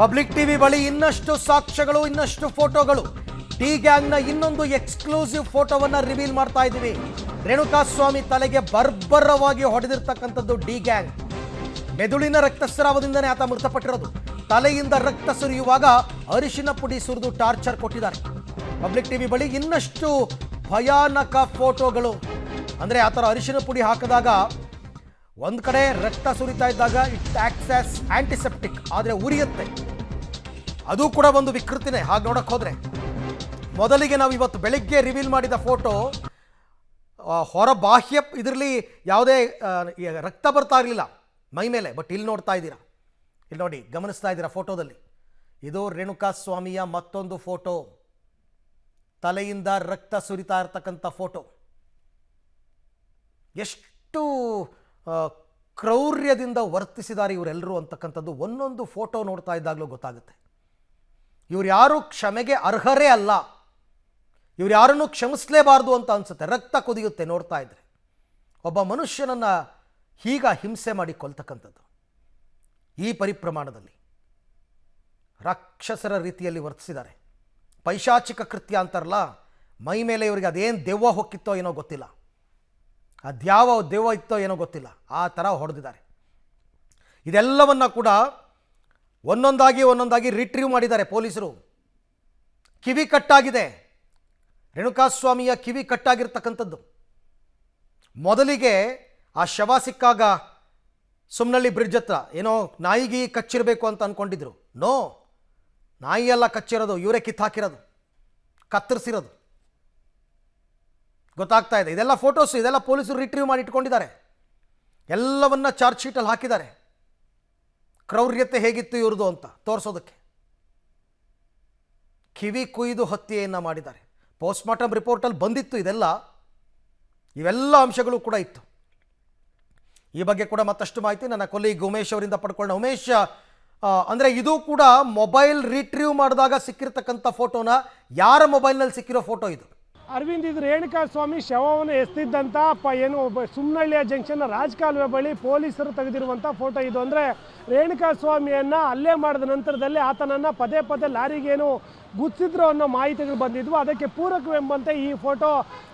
Public TV ಬಳಿ ಇನ್ನಷ್ಟು ಸಾಕ್ಷ್ಯಗಳು, ಇನ್ನಷ್ಟು ಫೋಟೋಗಳು. ಡಿ ಗ್ಯಾಂಗ್ನ ಇನ್ನೊಂದು ಎಕ್ಸ್ಕ್ಲೂಸಿವ್ ಫೋಟೋವನ್ನ ರಿವೀಲ್ ಮಾಡ್ತಾ ಇದ್ದೀವಿ. ರೇಣುಕಾಸ್ವಾಮಿ ತಲೆಗೆ ಬರ್ಬರವಾಗಿ ಹೊಡೆದಿರ್ತಕ್ಕಂಥದ್ದು ಡಿ ಗ್ಯಾಂಗ್. ಮೆದುಳಿನ ರಕ್ತಸ್ರಾವದಿಂದನೇ ಆತ ಮೃತಪಟ್ಟಿರೋದು. ತಲೆಯಿಂದ ರಕ್ತ ಸುರಿಯುವಾಗ ಅರಿಶಿನ ಪುಡಿ ಸುರಿದು ಟಾರ್ಚರ್ ಕೊಟ್ಟಿದ್ದಾರೆ. ಪಬ್ಲಿಕ್ ಟಿವಿ ಬಳಿ ಇನ್ನಷ್ಟು ಭಯಾನಕ ಫೋಟೋಗಳು. ಅಂದರೆ ಆ ಥರ ಅರಿಶಿನ ಪುಡಿ ಹಾಕಿದಾಗ ಒಂದು ಕಡೆ ರಕ್ತ ಸುರಿತಾ ಇದ್ದಾಗ ಇಟ್ ಆಕ್ಟ್ಸ್ ಆಸ್ ಆಂಟಿಸೆಪ್ಟಿಕ್, ಆದರೆ ಉರಿಯುತ್ತೆ. ಅದು ಕೂಡ ಒಂದು ವಿಕೃತಿನೇ ಹಾಗೆ ನೋಡಕ್ಕೆ ಹೋದರೆ. ಮೊದಲಿಗೆ ನಾವು ಇವತ್ತು ಬೆಳಿಗ್ಗೆ ರಿವೀಲ್ ಮಾಡಿದ ಫೋಟೋ ಹೊರ ಬಾಹ್ಯ ಇದರಲ್ಲಿ ಯಾವುದೇ ರಕ್ತ ಬರ್ತಾ ಇರಲಿಲ್ಲ ಮೈ ಮೇಲೆ. ಬಟ್ ಇಲ್ಲಿ ನೋಡ್ತಾ ಇದ್ದೀರಾ, ಇಲ್ಲಿ ನೋಡಿ, ಗಮನಿಸ್ತಾ ಇದ್ದೀರಾ ಫೋಟೋದಲ್ಲಿ. ಇದು ರೇಣುಕಾಸ್ವಾಮಿಯ ಮತ್ತೊಂದು ಫೋಟೋ, ತಲೆಯಿಂದ ರಕ್ತ ಸುರಿತಾ ಇರ್ತಕ್ಕಂಥ ಫೋಟೋ. ಎಷ್ಟು ಕ್ರೌರ್ಯದಿಂದ ವರ್ತಿಸಿದ್ದಾರೆ ಇವರೆಲ್ಲರೂ ಅಂತಕ್ಕಂಥದ್ದು ಒಂದೊಂದು ಫೋಟೋ ನೋಡ್ತಾ ಇದ್ದಾಗಲೂ ಗೊತ್ತಾಗುತ್ತೆ. ಇವ್ರು ಯಾರು ಕ್ಷಮೆಗೆ ಅರ್ಹರೇ ಅಲ್ಲ, ಇವ್ರು ಯಾರನ್ನು ಕ್ಷಮಿಸಲೇಬಾರ್ದು ಅಂತ ಅನಿಸುತ್ತೆ. ರಕ್ತ ಕುದಿಯುತ್ತೆ ನೋಡ್ತಾ ಇದ್ರೆ. ಒಬ್ಬ ಮನುಷ್ಯನನ್ನು ಹೀಗ ಹಿಂಸೆ ಮಾಡಿ ಕೊಲ್ತಕ್ಕಂಥದ್ದು ಈ ಪರಿಪ್ರಮಾಣದಲ್ಲಿ ರಾಕ್ಷಸರ ರೀತಿಯಲ್ಲಿ ವರ್ತಿಸಿದ್ದಾರೆ. ಪೈಶಾಚಿಕ ಕೃತ್ಯ ಅಂತಾರಲ್ಲ, ಮೈ ಮೇಲೆ ಇವರಿಗೆ ಅದೇನು ದೆವ್ವ ಹೊಕ್ಕಿತ್ತೋ ಏನೋ ಗೊತ್ತಿಲ್ಲ, ಅದ್ಯಾವ ದೆವ್ವ ಇತ್ತೋ ಏನೋ ಗೊತ್ತಿಲ್ಲ, ಆ ಥರ ಹೊಡೆದಿದ್ದಾರೆ. ಇದೆಲ್ಲವನ್ನ ಕೂಡ ಒಂದೊಂದಾಗಿ ರಿಟ್ರೀವ್ ಮಾಡಿದ್ದಾರೆ ಪೊಲೀಸರು. ಕಿವಿ ಕಟ್ಟಾಗಿದೆ, ರೇಣುಕಾಸ್ವಾಮಿಯ ಕಿವಿ ಕಟ್ಟಾಗಿರ್ತಕ್ಕಂಥದ್ದು. ಮೊದಲಿಗೆ ಆ ಶವ ಸಿಕ್ಕಾಗ ಸುಮ್ನಳ್ಳಿ ಬ್ರಿಡ್ಜ್ ಹತ್ರ ಏನೋ ನಾಯಿಗೆ ಕಚ್ಚಿರಬೇಕು ಅಂತ ಅಂದ್ಕೊಂಡಿದ್ರು. ನೋ, ನಾಯಿಯೆಲ್ಲ ಕಚ್ಚಿರೋದು, ಇವರೇ ಕಿತ್ತಾಕಿರೋದು, ಕತ್ತರಿಸಿರೋದು ಗೊತ್ತಾಗ್ತಾ ಇದೆ. ಇದೆಲ್ಲ ಫೋಟೋಸ್, ಇದೆಲ್ಲ ಪೊಲೀಸರು ರಿಟ್ರೀವ್ ಮಾಡಿ ಇಟ್ಕೊಂಡಿದ್ದಾರೆ. ಎಲ್ಲವನ್ನ ಚಾರ್ಜ್ ಶೀಟಲ್ಲಿ ಹಾಕಿದ್ದಾರೆ, ಕ್ರೌರ್ಯತೆ ಹೇಗಿತ್ತು ಇವ್ರದ್ದು ಅಂತ ತೋರಿಸೋದಕ್ಕೆ. ಕಿವಿ ಕುಯ್ದು ಹತ್ಯೆಯನ್ನು ಮಾಡಿದ್ದಾರೆ. ಪೋಸ್ಟ್ಮಾರ್ಟಮ್ ರಿಪೋರ್ಟಲ್ಲಿ ಬಂದಿತ್ತು ಇದೆಲ್ಲ, ಇವೆಲ್ಲ ಅಂಶಗಳು ಕೂಡ ಇತ್ತು. ಈ ಬಗ್ಗೆ ಕೂಡ ಮತ್ತಷ್ಟು ಮಾಹಿತಿ ನನ್ನ ಕೊಲೀಗ್ ಉಮೇಶ್ ಅವರಿಂದ ಪಡ್ಕೊಳ್ಳೋಣ. ಉಮೇಶ್, ಅಂದರೆ ಇದು ಕೂಡ ಮೊಬೈಲ್ ರಿಟ್ರೀವ್ ಮಾಡಿದಾಗ ಸಿಕ್ಕಿರ್ತಕ್ಕಂಥ ಫೋಟೋನ, ಯಾರ ಮೊಬೈಲ್ನಲ್ಲಿ ಸಿಕ್ಕಿರೋ ಫೋಟೋ ಇದು? ಅರವಿಂದ್, ಇದು ರೇಣುಕಾಸ್ವಾಮಿ ಶವವನ್ನು ಎಸ್ತಿದ್ದಂಥ ಏನು ಸುಮ್ನಹಳ್ಳಿಯ ಜಂಕ್ಷನ್ ರಾಜಕಾಲುವೆ ಬಳಿ ಪೊಲೀಸರು ತೆಗೆದಿರುವಂಥ ಫೋಟೋ ಇದು. ಅಂದರೆ ರೇಣುಕಾಸ್ವಾಮಿಯನ್ನು ಹಲ್ಲೆ ಮಾಡಿದ ನಂತರದಲ್ಲಿ ಆತನನ್ನು ಪದೇ ಪದೇ ಲಾರಿಗೇನು ಗುದ್ಸಿದ್ರು ಅನ್ನೋ ಮಾಹಿತಿಗಳು ಬಂದಿದ್ವು. ಅದಕ್ಕೆ ಪೂರಕವೆಂಬಂತೆ ಈ ಫೋಟೋ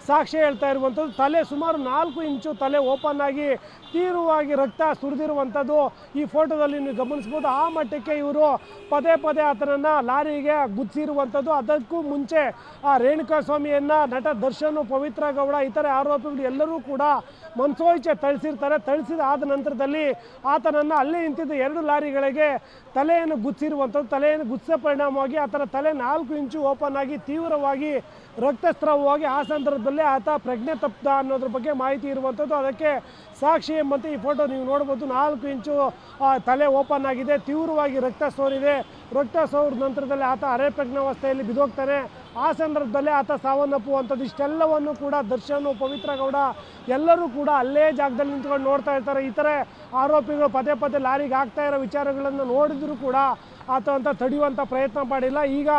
ಸಾಕ್ಷ್ಯ ಹೇಳ್ತಾ ಇರುವಂಥದ್ದು. ತಲೆ ಸುಮಾರು 4 ಇಂಚು ತಲೆ ಓಪನ್ ಆಗಿ ತೀವ್ರವಾಗಿ ರಕ್ತ ಸುರಿದಿರುವಂಥದ್ದು ಈ ಫೋಟೋದಲ್ಲಿ ನೀವು ಗಮನಿಸ್ಬೋದು. ಆ ಮಟ್ಟಕ್ಕೆ ಇವರು ಪದೇ ಪದೇ ಆತನನ್ನು ಲಾರಿಗೆ ಗುದ್ಸಿರುವಂಥದ್ದು. ಅದಕ್ಕೂ ಮುಂಚೆ ಆ ರೇಣುಕಾಸ್ವಾಮಿಯನ್ನು ನಟ ದರ್ಶನ್, ಪವಿತ್ರ ಗೌಡ, ಇತರೆ ಆರೋಪಿಗಳು ಎಲ್ಲರೂ ಕೂಡ ಮನಸೋಇಚ್ಛೆ ಥಳಿಸಿರ್ತಾರೆ. ಥಳಿಸಿದ ಆದ ನಂತರದಲ್ಲಿ ಆತನನ್ನು ಅಲ್ಲೇ ನಿಂತಿದ್ದ 2 ಲಾರಿಗಳಿಗೆ ತಲೆಯನ್ನು ಗುದ್ಸಿರುವಂಥದ್ದು. ತಲೆಯನ್ನು ಗುದ್ಸಿದ ಪರಿಣಾಮವಾಗಿ ಆತನ ತಲೆ 4 ಇಂಚು ಓಪನ್ ಆಗಿ ತೀವ್ರವಾಗಿ ರಕ್ತಸ್ರಾವವಾಗಿ ಆ ಸಂದರ್ಭದಲ್ಲಿ ಆತ ಪ್ರಜ್ಞೆ ತಪ್ಪಿದ ಅನ್ನೋದ್ರ ಬಗ್ಗೆ ಮಾಹಿತಿ ಇರುವಂಥದ್ದು. ಅದಕ್ಕೆ ಸಾಕ್ಷಿ ಎಂಬಂತೆ ಈ ಫೋಟೋ ನೀವು ನೋಡ್ಬೋದು. 4 ಇಂಚು ತಲೆ ಓಪನ್ ಆಗಿದೆ, ತೀವ್ರವಾಗಿ ರಕ್ತ ಸೋರಿದೆ. ರಕ್ತ ಸೋರಿದ ನಂತರದಲ್ಲಿ ಆತ ಅರೆ ಪ್ರಜ್ಞಾವಸ್ಥೆಯಲ್ಲಿ ಬಿದ್ದೋಗ್ತಾನೆ. ಆ ಸಂದರ್ಭದಲ್ಲಿ ಆತ ಸಾವನ್ನಪ್ಪುವಂಥದ್ದು. ಇಷ್ಟೆಲ್ಲವನ್ನು ಕೂಡ ದರ್ಶನ್, ಪವಿತ್ರ ಗೌಡ ಎಲ್ಲರೂ ಕೂಡ ಅಲ್ಲೇ ಜಾಗದಲ್ಲಿ ನಿಂತ್ಕೊಂಡು ನೋಡ್ತಾ ಇರ್ತಾರೆ. ಇತರೆ ಆರೋಪಿಗಳು ಪದೇ ಪದೇ ಲಾರಿಗೆ ಆಗ್ತಾ ಇರೋ ವಿಚಾರಗಳನ್ನು ನೋಡಿದರೂ ಕೂಡ ಆತ ಅಂತ ತಡೆಯುವಂಥ ಪ್ರಯತ್ನ ಮಾಡಿಲ್ಲ. ಈಗ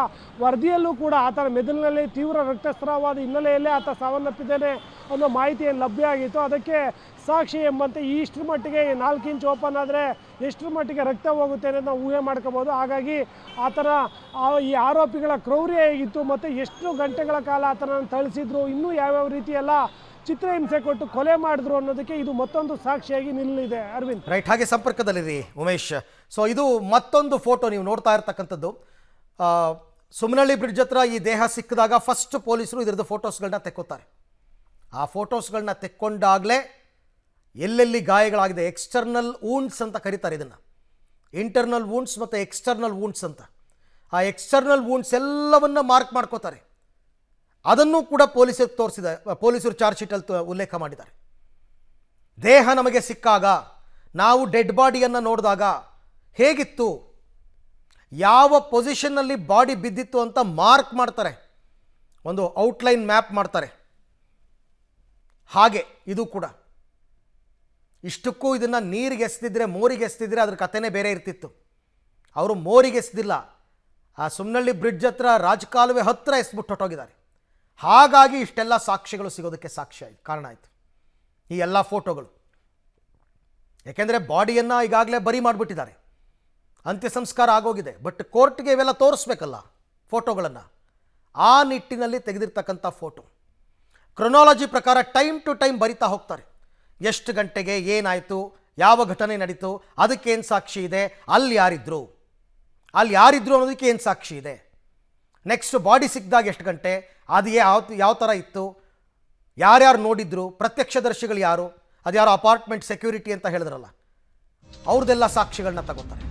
ವರದಿಯಲ್ಲೂ ಕೂಡ ಆತನ ಮೆದುಳಿನಲ್ಲಿ ತೀವ್ರ ರಕ್ತಸ್ರಾವವಾದ ಹಿನ್ನೆಲೆಯಲ್ಲೇ ಆತ ಸಾವನ್ನಪ್ಪಿದ್ದೇನೆ ಅನ್ನೋ ಮಾಹಿತಿಯನ್ನು ಲಭ್ಯ ಆಗಿತ್ತು. ಅದಕ್ಕೆ ಸಾಕ್ಷಿ ಎಂಬಂತೆ ಇಷ್ಟರ ಮಟ್ಟಿಗೆ 4 ಇಂಚು ಓಪನ್ ಆದರೆ ಎಷ್ಟರ ಮಟ್ಟಿಗೆ ರಕ್ತ ಹೋಗುತ್ತೆ ಅನ್ನೋದು ನಾವು ಊಹೆ ಮಾಡ್ಕೋಬೋದು. ಹಾಗಾಗಿ ಆತನ ಈ ಆರೋಪಿಗಳ ಕ್ರೌರ್ಯ ಹೇಗಿತ್ತು ಮತ್ತು ಎಷ್ಟು ಗಂಟೆಗಳ ಕಾಲ ಆತನನ್ನು ಥಳಿಸಿದ್ರು, ಇನ್ನೂ ಯಾವ್ಯಾವ ರೀತಿಯೆಲ್ಲ ಚಿತ್ರಹಿಂಸೆ ಕೊಟ್ಟು ಕೊಲೆ ಮಾಡಿದ್ರು ಅನ್ನೋದಕ್ಕೆ ಇದು ಮತ್ತೊಂದು ಸಾಕ್ಷಿಯಾಗಿ ನಿಲ್ಲಲಿದೆ. ಅರವಿಂದ್, ರೈಟ್, ಹಾಗೆ ಸಂಪರ್ಕದಲ್ಲಿರಿ ಉಮೇಶ್. ಸೊ ಇದು ಮತ್ತೊಂದು ಫೋಟೋ ನೀವು ನೋಡ್ತಾ ಇರ್ತಕ್ಕಂಥದ್ದು. ಸುಮ್ನಹಳ್ಳಿ ಬ್ರಿಡ್ಜ್ ಹತ್ರ ಈ ದೇಹ ಸಿಕ್ಕಿದಾಗ ಫಸ್ಟ್ ಪೊಲೀಸರು ಇದರದ್ದು ಫೋಟೋಸ್ಗಳನ್ನ ತೆಕ್ಕೋತಾರೆ. ಆ ಫೋಟೋಸ್ಗಳನ್ನ ತೆಕ್ಕೊಂಡಾಗಲೇ ಎಲ್ಲೆಲ್ಲಿ ಗಾಯಗಳಾಗಿದೆ, ಎಕ್ಸ್ಟರ್ನಲ್ ವೂಂಡ್ಸ್ ಅಂತ ಕರೀತಾರೆ ಇದನ್ನು, ಇಂಟರ್ನಲ್ ವೂಂಡ್ಸ್ ಮತ್ತು ಎಕ್ಸ್ಟರ್ನಲ್ ವೂಂಡ್ಸ್ ಅಂತ. ಆ ಎಕ್ಸ್ಟರ್ನಲ್ ವೂಂಡ್ಸ್ ಎಲ್ಲವನ್ನ ಮಾರ್ಕ್ ಮಾಡ್ಕೋತಾರೆ. ಅದನ್ನು ಕೂಡ ಪೊಲೀಸರು ಚಾರ್ಜ್ ಶೀಟಲ್ಲಿ ಉಲ್ಲೇಖ ಮಾಡಿದ್ದಾರೆ. ದೇಹ ನಮಗೆ ಸಿಕ್ಕಾಗ, ನಾವು ಡೆಡ್ ಬಾಡಿಯನ್ನು ನೋಡಿದಾಗ ಹೇಗಿತ್ತು, ಯಾವ ಪೊಸಿಷನ್ನಲ್ಲಿ ಬಾಡಿ ಬಿದ್ದಿತ್ತು ಅಂತ ಮಾರ್ಕ್ ಮಾಡ್ತಾರೆ, ಒಂದು ಔಟ್ಲೈನ್ ಮ್ಯಾಪ್ ಮಾಡ್ತಾರೆ. ಹಾಗೆ ಇದು ಕೂಡ ಇಷ್ಟಕ್ಕೂ ಇದನ್ನು ನೀರಿಗೆ ಎಸ್ತಿದ್ರೆ, ಮೋರಿಗೆ ಎಸ್ತಿದ್ರೆ ಅದ್ರ ಕಥೆನೇ ಬೇರೆ ಇರ್ತಿತ್ತು. ಅವರು ಮೋರಿಗೆ ಎಸ್ದಿಲ್ಲ, ಆ ಸುಮ್ನಹಳ್ಳಿ ಬ್ರಿಡ್ಜ್ ಹತ್ರ ರಾಜಕಾಲುವೆ ಹತ್ತಿರ ಎಸ್ಬಿಟ್ಟು ಹೊಟ್ಟೋಗಿದ್ದಾರೆ. ಹಾಗಾಗಿ ಇಷ್ಟೆಲ್ಲ ಸಾಕ್ಷ್ಯಗಳು ಸಿಗೋದಕ್ಕೆ ಕಾರಣ ಆಯಿತು ಈ ಎಲ್ಲ ಫೋಟೋಗಳು. ಯಾಕೆಂದರೆ ಬಾಡಿಯನ್ನು ಈಗಾಗಲೇ ಬರಿ ಮಾಡಿಬಿಟ್ಟಿದ್ದಾರೆ. ಅಂತ್ಯ ಸಂಸ್ಕಾರ ಆಗೋಗಿದೆ. ಬಟ್ ಕೋರ್ಟ್ಗೆ ಇವೆಲ್ಲ ತೋರಿಸ್ಬೇಕಲ್ಲ ಫೋಟೋಗಳನ್ನು. ಆ ನಿಟ್ಟಿನಲ್ಲಿ ತೆಗೆದಿರ್ತಕ್ಕಂಥ ಫೋಟೋ ಕ್ರೊನಾಲಜಿ ಪ್ರಕಾರ ಟೈಮ್ ಟು ಟೈಮ್ ಬರಿತಾ ಹೋಗ್ತಾರೆ. ಎಷ್ಟು ಗಂಟೆಗೆ ಏನಾಯಿತು, ಯಾವ ಘಟನೆ ನಡೀತು, ಅದಕ್ಕೇನು ಸಾಕ್ಷಿ ಇದೆ, ಅಲ್ಲಿ ಯಾರಿದ್ರು ಅನ್ನೋದಕ್ಕೆ ಏನು ಸಾಕ್ಷಿ ಇದೆ, ನೆಕ್ಸ್ಟ್ ಬಾಡಿ ಸಿಕ್ಕಿದಾಗ ಎಷ್ಟು ಗಂಟೆ, ಅದು ಯಾವ ಥರ ಇತ್ತು, ಯಾರ್ಯಾರು ನೋಡಿದ್ರು, ಪ್ರತ್ಯಕ್ಷದರ್ಶಿಗಳು ಯಾರು, ಅದು ಯಾರೋ ಅಪಾರ್ಟ್ಮೆಂಟ್ ಸೆಕ್ಯೂರಿಟಿ ಅಂತ ಹೇಳಿದ್ರಲ್ಲ, ಅವ್ರದ್ದೆಲ್ಲ ಸಾಕ್ಷಿಗಳನ್ನ ತಗೋತಾರೆ.